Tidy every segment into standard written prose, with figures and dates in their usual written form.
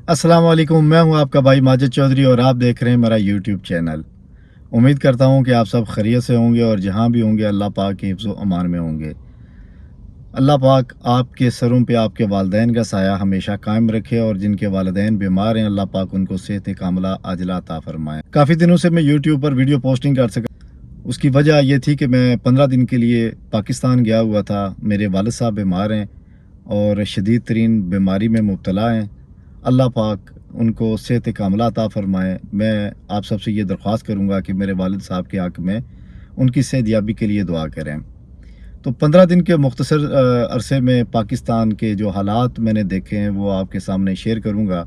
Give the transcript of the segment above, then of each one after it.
अस्सलाम वालेकुम। मैं हूं आपका भाई माजिद चौधरी और आप देख रहे हैं मेरा यूट्यूब चैनल। उम्मीद करता हूं कि आप सब खैरियत से होंगे और जहां भी होंगे अल्लाह पाक के हिफ्ज़ व अमान में होंगे। अल्लाह पाक आपके सरों पे आपके वालिदैन का साया हमेशा कायम रखे और जिनके वालिदैन बीमार हैं अल्लाह पाक उनको सेहत कामिला आजिला अता फरमाए। काफ़ी दिनों से मैं यूट्यूब पर वीडियो पोस्टिंग कर सका, उसकी वजह ये थी कि मैं 15 दिन के लिए पाकिस्तान गया हुआ था। मेरे वालिद साहब बीमार हैं और शदीद तरीन बीमारी में मुब्तला हैं। अल्लाह पाक उनको सेहत कामिला अता फ़रमाए। मैं आप सबसे ये दरख्वास्त करूँगा कि मेरे वालिद साहब के हक़ में उनकी सेहतयाबी के लिए दुआ करें। तो 15 दिन के मुख्तसर अरसे में पाकिस्तान के जो हालात मैंने देखे हैं वो आपके सामने शेयर करूँगा।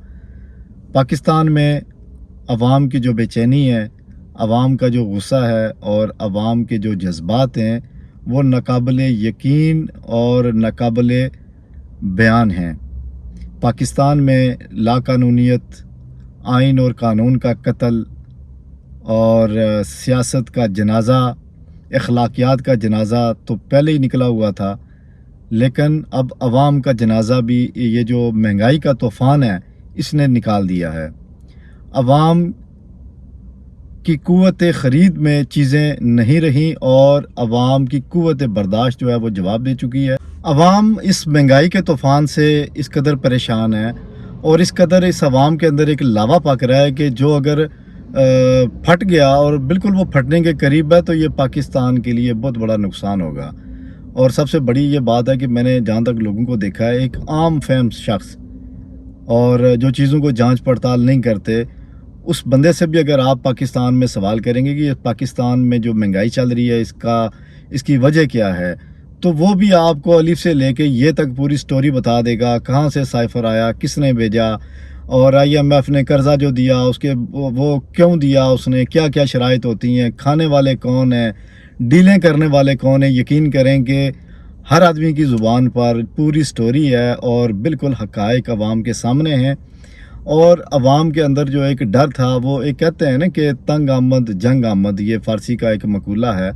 पाकिस्तान में अवाम की जो बेचैनी है, अवाम का जो गुस्सा है और अवाम के जो जज्बात हैं वो नाकाबिले यकीन और नाकाबिले बयान हैं। पाकिस्तान में लाकानूनियत, आइन और कानून का कत्ल और सियासत का जनाज़ा, अखलाकियात का जनाज़ा तो पहले ही निकला हुआ था, लेकिन अब अवाम का जनाज़ा भी ये जो महंगाई का तूफ़ान है इसने निकाल दिया है। अवाम की क़ुव्वत ख़रीद में चीज़ें नहीं रहीं और अवाम की क़ुव्वत बर्दाश्त जो है वो जवाब दे चुकी है। अवाम इस महंगाई के तूफ़ान से इस कदर परेशान है और इस कदर इस अवाम के अंदर एक लावा पक रहा है कि जो अगर फट गया और बिल्कुल वो फटने के करीब है तो ये पाकिस्तान के लिए बहुत बड़ा नुकसान होगा। और सबसे बड़ी ये बात है कि मैंने जहाँ तक लोगों को देखा है, एक आम फहम शख्स और जो चीज़ों को जांच पड़ताल नहीं करते, उस बंदे से भी अगर आप पाकिस्तान में सवाल करेंगे कि पाकिस्तान में जो महंगाई चल रही है इसकी वजह क्या है, तो वो भी आपको अलिफ से लेके ये तक पूरी स्टोरी बता देगा। कहाँ से साइफर आया, किसने भेजा और IMF ने कर्जा जो दिया उसके वो क्यों दिया उसने, क्या क्या शराइत होती हैं, खाने वाले कौन हैं, डीलें करने वाले कौन हैं। यकीन करें कि हर आदमी की ज़ुबान पर पूरी स्टोरी है और बिल्कुल हक़ाइक़ अवाम के सामने हैं। और अवाम के अंदर जो एक डर था, वो एक कहते हैं ना कि तंग आमद जंग आमद, ये फ़ारसी का एक मकूला है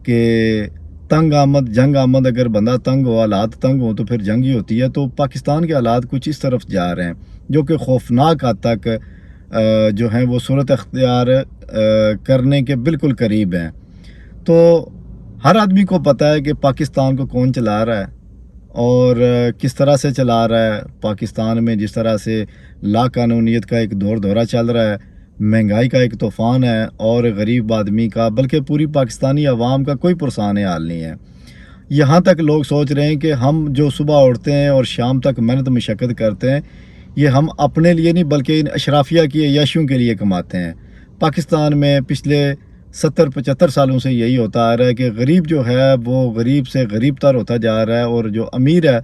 कि तंग आमद जंग आमद, अगर बंदा तंग हो, हालात तंग हो तो फिर जंग ही होती है। तो पाकिस्तान के हालात कुछ इस तरफ जा रहे हैं जो कि खौफनाक हद तक जो हैं वो सूरत अख्तियार करने के बिल्कुल करीब हैं। तो हर आदमी को पता है कि पाकिस्तान को कौन चला रहा है और किस तरह से चला रहा है। पाकिस्तान में जिस तरह से लाकानूनियत का एक दौर दौरा चल रहा है, महंगाई का एक तूफ़ान है और गरीब आदमी का, बल्कि पूरी पाकिस्तानी अवाम का कोई पुरसान हाल नहीं है। यहाँ तक लोग सोच रहे हैं कि हम जो सुबह उठते हैं और शाम तक मेहनत मशक्क़त करते हैं, ये हम अपने लिए नहीं बल्कि इन अशराफिया की अय्याशियों के लिए कमाते हैं। पाकिस्तान में पिछले 70-75 सालों से यही होता आ रहा है कि गरीब जो है वो गरीब से गरीब तर होता जा रहा है और जो अमीर है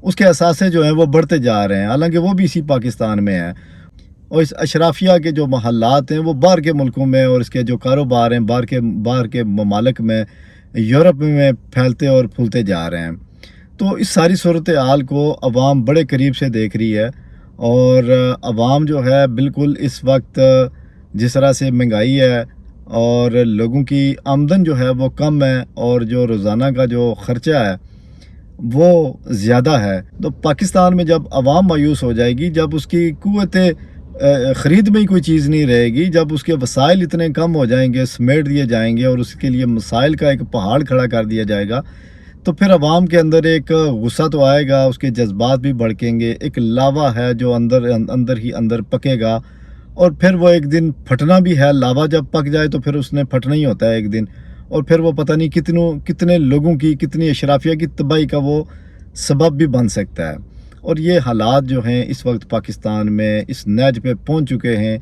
उसके असासे जो हैं वो बढ़ते जा रहे हैं, हालांकि वो भी इसी पाकिस्तान में है। और इस अशराफिया के जो महल्लात हैं वो बाहर के मुल्कों में और इसके जो कारोबार हैं बाहर के ममालिक में, यूरोप में फैलते और फूलते जा रहे हैं। तो इस सारी सूरत हाल को अवाम बड़े करीब से देख रही है और अवाम जो है बिल्कुल इस वक्त जिस तरह से महंगाई है और लोगों की आमदन जो है वो कम है और जो रोज़ाना का जो ख़र्चा है वो ज़्यादा है, तो पाकिस्तान में जब अवाम मायूस हो जाएगी, जब उसकी क़ुव्वत ख़रीद में ही कोई चीज़ नहीं रहेगी, जब उसके वसाइल इतने कम हो जाएंगे, समेट दिए जाएंगे और उसके लिए मसाइल का एक पहाड़ खड़ा कर दिया जाएगा, तो फिर अवाम के अंदर एक गुस्सा तो आएगा, उसके जज्बात भी भड़केंगे, एक लावा है जो अंदर ही अंदर पकेगा और फिर वो एक दिन फटना भी है। लावा जब पक जाए तो फिर उसने फटना ही होता है एक दिन, और फिर वो पता नहीं कितने लोगों की, कितनी अशराफिया की तबाही का वो सबब भी बन सकता है। और ये हालात जो हैं इस वक्त पाकिस्तान में इस नज पे पहुंच चुके हैं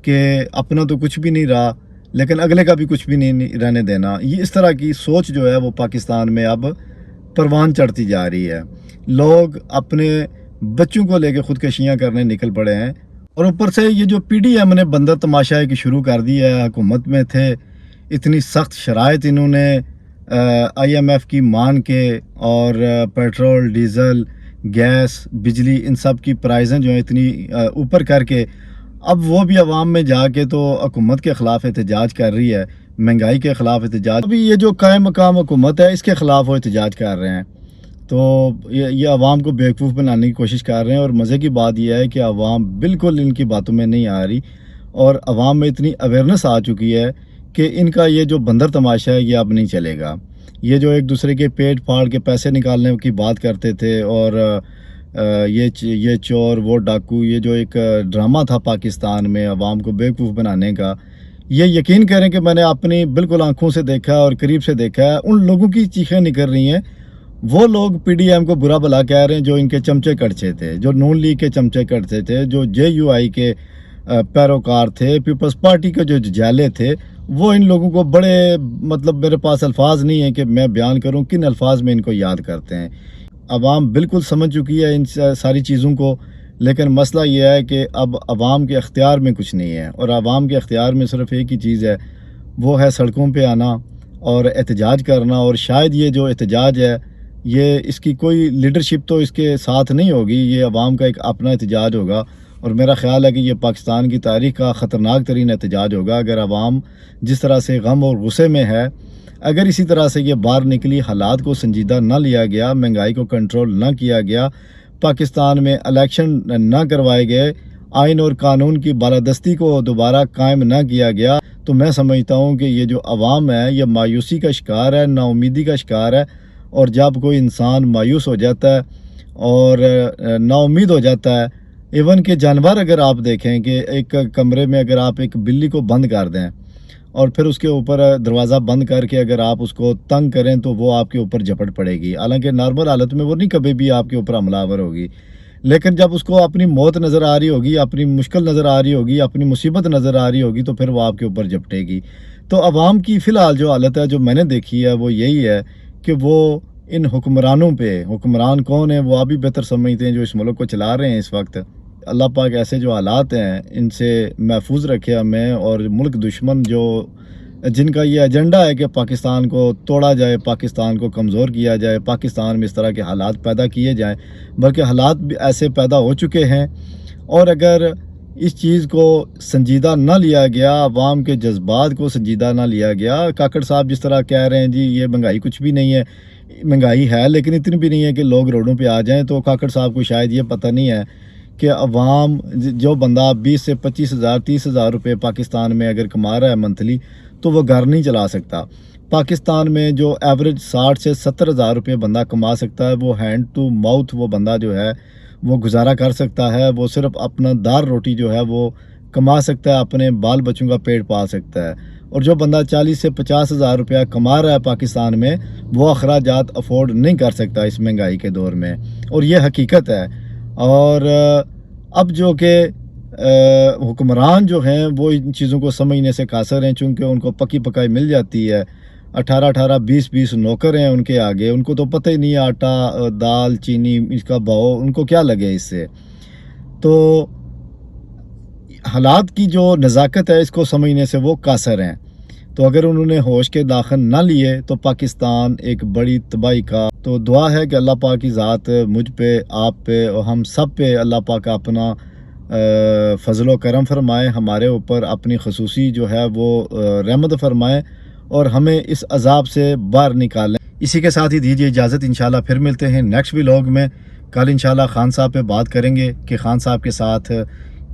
कि अपना तो कुछ भी नहीं रहा लेकिन अगले का भी कुछ भी नहीं रहने देना। ये इस तरह की सोच जो है वो पाकिस्तान में अब परवान चढ़ती जा रही है। लोग अपने बच्चों को लेकर ख़ुदकशियाँ करने निकल पड़े हैं और ऊपर से ये जो PDM ने बंदर तमाशा की शुरू कर दिया है। हुकूमत में थे, इतनी सख्त शराइत इन्होंने IMF की मान के और पेट्रोल, डीज़ल, गैस, बिजली, इन सब की प्राइसें जो है इतनी ऊपर करके अब वो भी अवाम में जाके तो हुकूमत के ख़िलाफ़ एहतजाज कर रही है, महंगाई के ख़िलाफ़ एहतजाज। अभी ये जो कायम मकाम हुकूमत है इसके ख़िलाफ़ वो एहतजाज कर रहे हैं। تو یہ عوام کو بیوقوف بنانے کی کوشش کر رہے ہیں، اور مزے کی بات یہ ہے کہ عوام بالکل ان کی باتوں میں نہیں آ رہی، اور عوام میں اتنی اویئرنیس آ چکی ہے کہ ان کا یہ جو بندر تماشا ہے یہ اب نہیں چلے گا۔ یہ جو ایک دوسرے کے پیٹ پھاڑ کے پیسے نکالنے کی بات کرتے تھے، اور یہ چور وہ ڈاکو، یہ جو ایک ڈرامہ تھا پاکستان میں عوام کو بیوقوف بنانے کا، یہ یقین کریں کہ میں نے اپنی بالکل آنکھوں سے دیکھا اور قریب سے دیکھا ہے۔ ان لوگوں کی چیخیں نکل رہی ہیں، وہ لوگ پی ڈی ایم کو برا بھلا کہہ رہے ہیں جو ان کے چمچے کڑچے تھے، جو نون لیگ کے چمچے کڑچے تھے، جو جے یو آئی کے پیروکار تھے، پیپلز پارٹی کے جو جالے تھے، وہ ان لوگوں کو بڑے مطلب میرے پاس الفاظ نہیں ہیں کہ میں بیان کروں کن الفاظ میں ان کو یاد کرتے ہیں۔ عوام بالکل سمجھ چکی ہے ان ساری چیزوں کو، لیکن مسئلہ یہ ہے کہ اب عوام کے اختیار میں کچھ نہیں ہے، اور عوام کے اختیار میں صرف ایک ہی چیز ہے، وہ ہے سڑکوں پہ آنا اور احتجاج کرنا۔ اور شاید یہ جو احتجاج ہے، یہ اس کی کوئی لیڈرشپ تو اس کے ساتھ نہیں ہوگی، یہ عوام کا ایک اپنا احتجاج ہوگا، اور میرا خیال ہے کہ یہ پاکستان کی تاریخ کا خطرناک ترین احتجاج ہوگا اگر عوام جس طرح سے غم اور غصے میں ہے، اگر اسی طرح سے یہ باہر نکلی، حالات کو سنجیدہ نہ لیا گیا، مہنگائی کو کنٹرول نہ کیا گیا، پاکستان میں الیکشن نہ کروائے گئے، آئین اور قانون کی بالادستی کو دوبارہ قائم نہ کیا گیا، تو میں سمجھتا ہوں کہ یہ جو عوام ہے یہ مایوسی کا شکار ہے، نا امیدی کا شکار ہے۔ اور جب کوئی انسان مایوس ہو جاتا ہے اور نا امید ہو جاتا ہے، ایون کہ جانور اگر آپ دیکھیں کہ ایک کمرے میں اگر آپ ایک بلی کو بند کر دیں اور پھر اس کے اوپر دروازہ بند کر کے اگر آپ اس کو تنگ کریں تو وہ آپ کے اوپر جھپٹ پڑے گی، حالانکہ نارمل حالت میں وہ نہیں کبھی بھی آپ کے اوپر حملہ آور ہوگی، لیکن جب اس کو اپنی موت نظر آ رہی ہوگی، اپنی مشکل نظر آ رہی ہوگی، اپنی مصیبت نظر آ رہی ہوگی، تو پھر وہ آپ کے اوپر جھپٹے گی۔ تو عوام کی فی الحال جو حالت ہے جو میں نے دیکھی ہے وہ یہی ہے کہ وہ ان حکمرانوں پہ، حکمران کون ہیں وہ آپ بھی بہتر سمجھتے ہیں جو اس ملک کو چلا رہے ہیں اس وقت، اللہ پاک ایسے جو حالات ہیں ان سے محفوظ رکھے ہمیں، اور ملک دشمن جو جن کا یہ ایجنڈا ہے کہ پاکستان کو توڑا جائے، پاکستان کو کمزور کیا جائے، پاکستان میں اس طرح کے حالات پیدا کیے جائیں، بلکہ حالات بھی ایسے پیدا ہو چکے ہیں، اور اگر اس چیز کو سنجیدہ نہ لیا گیا، عوام کے جذبات کو سنجیدہ نہ لیا گیا، کاکڑ صاحب جس طرح کہہ رہے ہیں جی یہ مہنگائی کچھ بھی نہیں ہے، مہنگائی ہے لیکن اتنی بھی نہیں ہے کہ لوگ روڈوں پہ آ جائیں، تو کاکڑ صاحب کو شاید یہ پتہ نہیں ہے کہ عوام جو بندہ 20 سے 25 ہزار 30 ہزار روپے پاکستان میں اگر کما رہا ہے منتھلی، تو وہ گھر نہیں چلا سکتا۔ پاکستان میں جو ایوریج 60 سے 70 ہزار روپے بندہ کما سکتا ہے، وہ ہینڈ ٹو ماؤتھ وہ بندہ جو ہے وہ گزارا کر سکتا ہے، وہ صرف اپنا دار روٹی جو ہے وہ کما سکتا ہے، اپنے بال بچوں کا پیٹ پال سکتا ہے۔ اور جو بندہ 40 سے 50 ہزار روپیہ کما رہا ہے پاکستان میں، وہ اخراجات افورڈ نہیں کر سکتا اس مہنگائی کے دور میں، اور یہ حقیقت ہے۔ اور اب جو کہ حکمران جو ہیں وہ ان چیزوں کو سمجھنے سے قاصر ہیں، چونکہ ان کو پکی پکائی مل جاتی ہے، 18 20 نوکر ہیں ان کے آگے، ان کو تو پتہ ہی نہیں ہے آٹا دال چینی اس کا بھاؤ ان کو کیا لگے اس سے۔ تو حالات کی جو نزاکت ہے اس کو سمجھنے سے وہ قاصر ہیں، تو اگر انہوں نے ہوش کے داخل نہ لیے تو پاکستان ایک بڑی تباہی کا، تو دعا ہے کہ اللہ پاک کی ذات مجھ پہ، آپ پہ اور ہم سب پہ اللہ پاک اپنا فضل و کرم فرمائے، ہمارے اوپر اپنی خصوصی جو ہے وہ رحمت فرمائے، اور ہمیں اس عذاب سے باہر نکالیں۔ اسی کے ساتھ ہی دیجیے اجازت، انشاءاللہ پھر ملتے ہیں نیکسٹ ولاگ میں۔ کل انشاءاللہ خان صاحب پہ بات کریں گے کہ خان صاحب کے ساتھ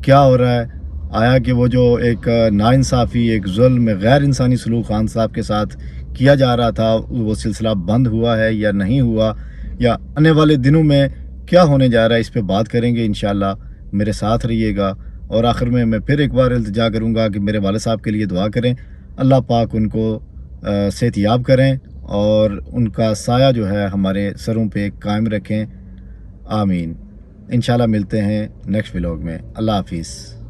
کیا ہو رہا ہے، آیا کہ وہ جو ایک ناانصافی، ایک ظلم، غیر انسانی سلوک خان صاحب کے ساتھ کیا جا رہا تھا، وہ سلسلہ بند ہوا ہے یا نہیں ہوا، یا آنے والے دنوں میں کیا ہونے جا رہا ہے، اس پہ بات کریں گے انشاءاللہ، میرے ساتھ رہیے گا۔ اور آخر میں پھر ایک بار التجا کروں گا کہ میرے والد صاحب کے لیے دعا کریں، اللہ پاک ان کو صحت یاب کریں اور ان کا سایہ جو ہے ہمارے سروں پہ قائم رکھیں، آمین۔ انشاءاللہ ملتے ہیں نیکسٹ ولاگ میں، اللہ حافظ۔